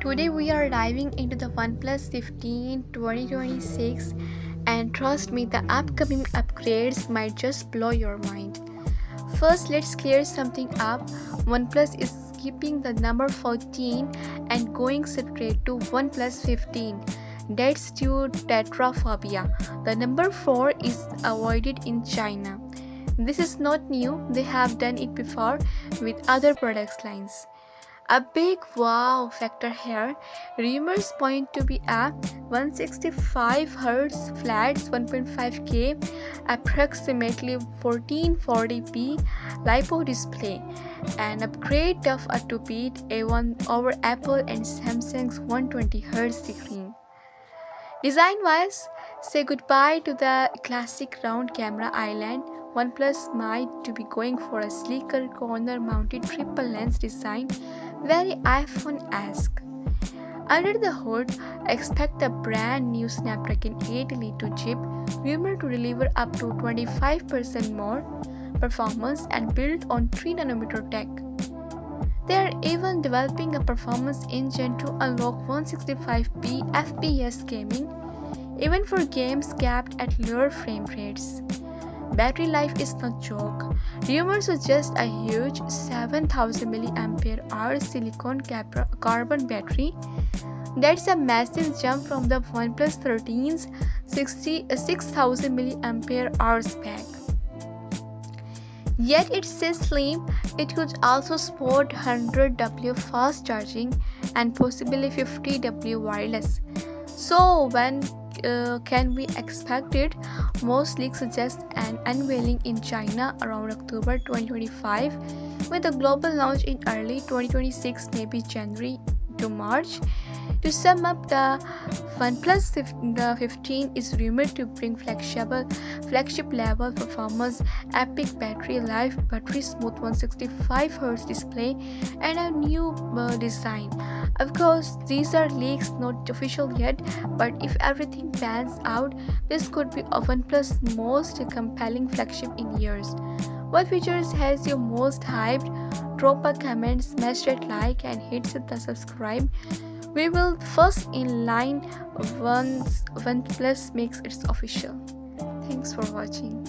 Today we are diving into the OnePlus 15 2026, and trust me, the upcoming upgrades might just blow your mind. First, let's clear something up. OnePlus is skipping the number 14 and going straight to OnePlus 15. That's due to tetraphobia. The number 4 is avoided in China. This is not new, they have done it before with other product lines. A big wow factor here. Rumors point to be a 165Hz flat 1.5K, approximately 1440p LiPo display, an upgrade of a to beat A1 over Apple and Samsung's 120Hz screen. Design-wise, say goodbye to the classic round camera island. OnePlus might to be going for a sleeker corner-mounted triple lens design, very iPhone-esque. Under the hood, expect a brand new Snapdragon 8 Elite 2 chip, rumored to deliver up to 25% more performance and built on 3nm tech. They are even developing a performance engine to unlock 165p FPS gaming, even for games capped at lower frame rates. Battery life is no joke. Rumors suggest a huge 7000 mAh silicon carbon battery. That's a massive jump from the OnePlus 13's 6000 mAh pack. Yet it says slim, it could also support 100W fast charging and possibly 50W wireless. So when can we expect it? Most leaks suggest an unveiling in China around October 2025, with a global launch in early 2026, maybe January to March. To sum up, the OnePlus 15 is rumored to bring flagship level performance, epic battery life, battery smooth 165Hz display, and a new design. Of course, these are leaks, not official yet, but if everything pans out, this could be OnePlus' most compelling flagship in years. What features has you most hyped? Drop a comment, smash that like, and hit the subscribe. We will first in line once OnePlus makes it official. Thanks for watching.